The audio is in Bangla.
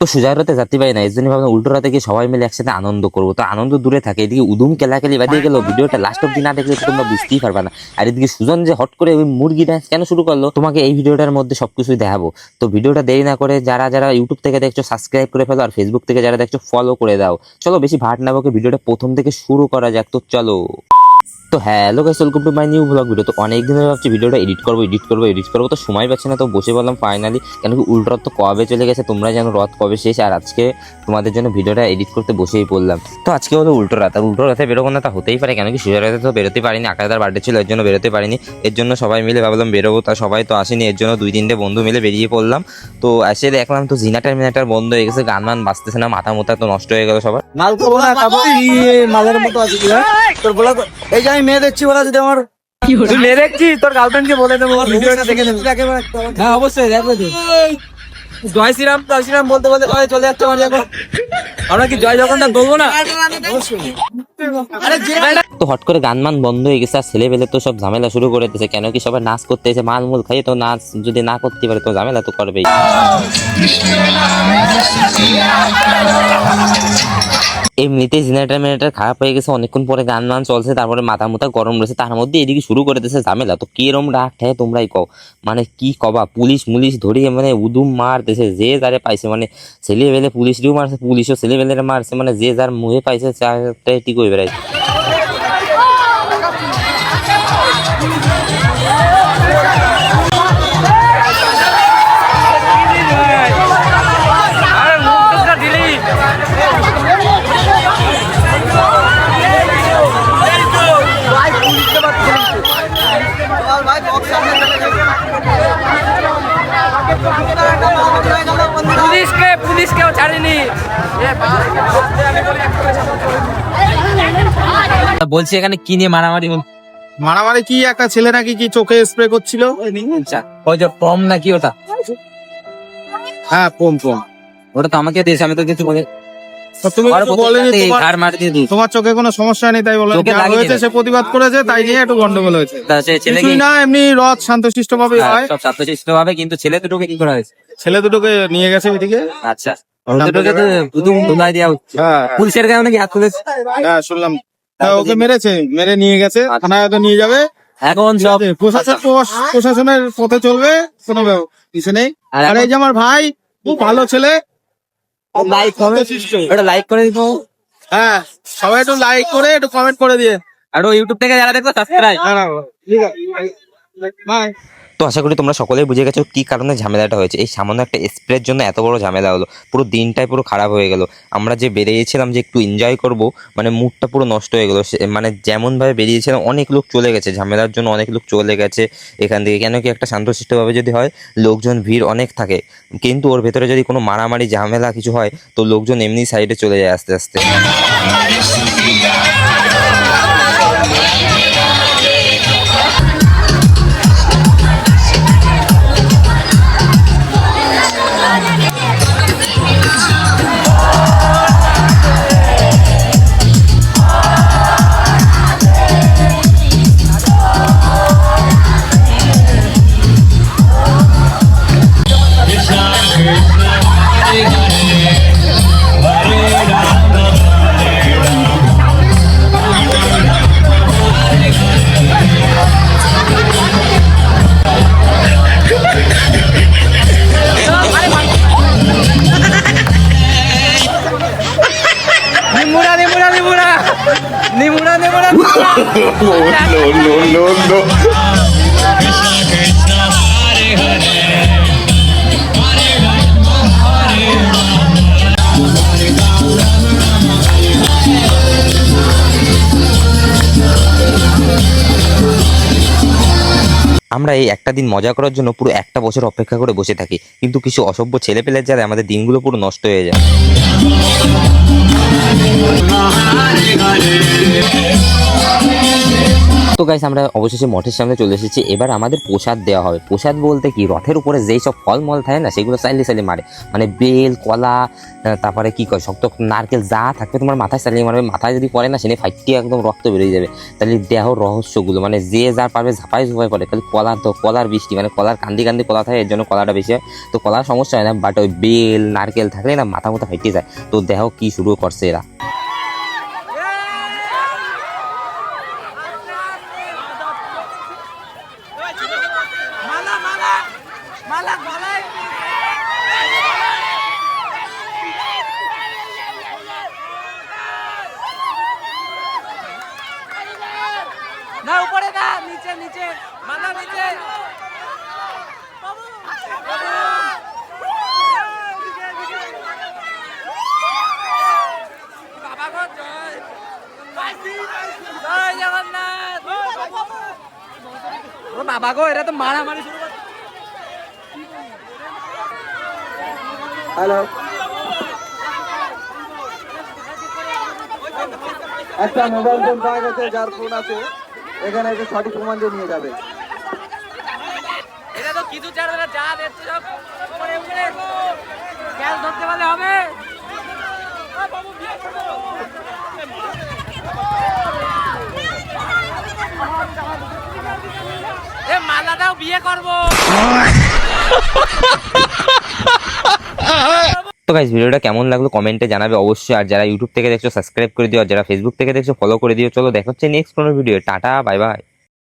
তো সুজয় রাতে যাতে পারি না, এই জন্য ভাবলাম উল্টো রাতে গিয়ে সবাই মিলে একসাথে আনন্দ করবো। তো আনন্দ দূরে থাকে, এদিকে উদুম কেলাকেলি বাদিয়ে গেল। ভিডিওটা লাস্ট অব্দি না দেখলে তো তোমরা বুঝতেই পারবে না। আর এদিকে সুজন যে হট করে ওই মুরগি ডান্স কেন শুরু করলো, তোমাকে এই ভিডিওটার মধ্যে সবকিছুই দেখাবো। তো ভিডিওটা দেরি না করে যারা যারা ইউটিউব থেকে দেখছো সাবস্ক্রাইব করে ফেলো, আর ফেসবুক থেকে যারা দেখছো ফলো করে দাও। চলো বেশি ভাট না বকে ভিডিওটা প্রথম থেকে শুরু করা যাক। তো চলো। তো hello guys, welcome to my new blog video. তো অনেক দিন ধরে ভাবছি ভিডিওটা এডিট করবো, তো সময় পাচ্ছি না। তো বসে বললাম ফাইনালি, কেন কি উল্টো রথ তো কবে চলে গেছে, তোমরা জানো রথ কবে শেষ। আর আজকে তোমাদের জন্য ভিডিওটা এডিট করতে বসেই পড়লাম। তো আজকে হলো উল্টো রাত, আর উল্টো রাতে বেরোবো না তা হতেই পারে, কেন কি সুজয় রাতে তো বেরোতে পারিনি, আকাশদার বার্থডে ছিল এর জন্য বেরোতে পারিনি। এর জন্য সবাই মিলে ভাবলাম বেরোবো, তা সবাই তো আসেনি, এর জন্য 2-3টে বন্ধু মিলে বেরিয়ে পড়লাম। তো এসে দেখলাম তো জিনাটার বন্ধ হয়ে গেছে, গান মান বাজতেছে না, মাথা মোথা তো নষ্ট হয়ে গেল সবার। মাল খাবো না, তারপর মালের মতো আছে কি তোর বলা। এই যে আমি মেয়ে দেখছি বলা, যদি আমার তুই মেয়ে দেখছিস তোর গার্লফ্রেন্ডকে বলে দেবো ভিডিওটা দেখে নেবো। হ্যাঁ অবশ্যই দেখবে তো। জয় শ্রীরাম বলতে বলতে চলে যাচ্ছে আমার। এখন আমরা কি জয় জগন্নাথ বলবো না? তো হট করে গান মান বন্ধ হয়ে গেছে, আর ছেলেবেলে তো সব ঝামেলা শুরু করে দিয়েছে, কেন কি সবাই নাচ করতে এসে মাল মুল খাইয়ে, তো নাচ যদি না করতে পারে তো ঝামেলা তো করবেই। এমনিতেই জেনারেটর খারাপ হয়ে গেছে, অনেকক্ষণ পরে গান মান চলছে, তারপরে মাথা মুথা গরম রয়েছে, তার মধ্যে এদিকে শুরু করে দিয়েছে ঝামেলা। তো কিরম রাগ ঠায় তোমরাই কও, মানে কি কবা, পুলিশ ধরিয়ে মানে উদুম মার দিয়েছে, যে যারে পাইছে, মানে ছেলেবেলে পুলিশও মারছে, পুলিশও ছেলেবেলে মারছে, মানে যে যার মুহে পাইছে চারটায় ঠিক হয়ে বেড়াইছে। পুলিশকেও ছাড়েনি। বলছি এখানে কি নিয়ে মারামারি কি, একটা ছেলে নাকি কি চোখে স্প্রে করছিল। ওই যে পম নাকি ওটা? হ্যাঁ পম। ওটা তো আমাকে দিয়েছে, আমি তো কিছু বলি। তুমি বলেনি তোমার চোখে কোনো সমস্যা নেই, তাই বলে যা হয়েছে সে প্রতিবাদ করেছে, তাই নিয়ে একটু গন্ডগোল হয়েছে। কিছুই না, এমনি রথ শান্তশিষ্ট ভাবে হয়, সব শান্তশিষ্ট ভাবে। কিন্তু ছেলে দুটোকে কি করা হয়েছে? ছেলে দুটোকে নিয়ে গেছে ওইদিকে। আচ্ছা, দুটোকে তো ধুলাই দেওয়া হচ্ছে। পুলিশের গায়ে নাকি হাত তুলেছে? হ্যাঁ শুনলাম। ওকে মেরে নিয়ে গেছে, থানায় তো নিয়ে যাবে। এখন সব প্রশাসনের পথে চলবে, কোনো কিছু নেই। আর এই যে আমার ভাই খুব ভালো ছেলে, লাইক করে দিবো। হ্যাঁ সবাই একটু লাইক করে একটু কমেন্ট করে দিয়ে, আর ইউটিউব থেকে যারা দেখো সাবস্ক্রাইব। বাই। তো আশা করি তোমরা সকলেই বুঝে গেছো কি কারণে ঝামেলাটা হয়েছে। এই সামান্য একটা স্প্রের জন্য এত বড় ঝামেলা হলো, পুরো দিনটাই পুরো খারাপ হয়ে গেল। আমরা যে বেরিয়েছিলাম যে একটু এনজয় করব, মানে মুডটা পুরো নষ্ট হয়ে গেল। মানে যেমন ভাবে বেরিয়েছিলাম, অনেক লোক চলে গেছে ঝামেলার জন্য, অনেক লোক চলে গেছে এখান থেকে। কেন কি একটা শান্তশিষ্টভাবে যদি হয়, লোকজন ভিড় অনেক থাকে, কিন্তু ওর ভেতরে যদি কোনো মারামারি ঝামেলা কিছু হয়, তো লোকজন এমনি সাইডে চলে যায় আস্তে আস্তে। No. আমরা এই একটা দিন মজা করার জন্য পুরো একটা বছর অপেক্ষা করে বসে থাকি, কিন্তু কিছু অসভ্য ছেলেপেলের যারা আমাদের দিনগুলো পুরো নষ্ট হয়ে যায়। তো গাইস, আমরা অবশেষে মঠের সামনে চলে এসেছি। এবার আমাদের প্রসাদ দেওয়া হবে। প্রসাদ বলতে কি, রথের উপরে যেই সব ফলমল থাকে না, সেগুলো চাইলে মারে, মানে বেল, কলা, তারপরে কি কয় শক্ত নারকেল যা থাকবে তোমার মাথায় চালিয়ে মারবে, মাথায় যদি পড়ে না সেনে ফাইটটি একদম রক্ত বেরিয়ে যাবে। তাহলে দেহ রহস্যগুলো মানে যে যার পারবে ঝাপাই ঝুপাই পড়ে। খালি কলার তো কলার বৃষ্টি মানে কলার কান্দি কান্দি কলা থাকে, এর জন্য কলাটা বেশি হয়। তো কলার সমস্যা হয় না, বাট ওই বেল নারকেল থাকলে না মাথা মতো ফাইটে যায়। তো দেহ কি শুরু করছে এরা। না উপরে না, নিচে নিচে মালা নিচে। বাবা গো জয়, জয় জগন্নাথ। ও বাবা গো, এরা তো মারামারি শুরু করছে। হ্যালো, একটা মোবাইল ফোন পাওয়া গেছে, যার ফোন আছে এখানে এসে সঠিক প্রমাণ দিয়ে নিয়ে যাবে। এটা তো কিছু ছাড়বে না, যা দেখছে সব উপরে উপরে গ্যাস ধরতে পারলে হবে। এ মালা দাও, বিয়ে করবো। তো গাইস ভিডিওটা কেমন লাগলো কমেন্টে জানাবে অবশ্যই। আর যারা ইউটিউব থেকে দেখছো সাবস্ক্রাইব করে দিও, আর যারা ফেসবুক থেকে দেখছো ফলো করে দিও। চলো দেখা হচ্ছে নেক্সট কোনো ভিডিও। Tata, bye bye.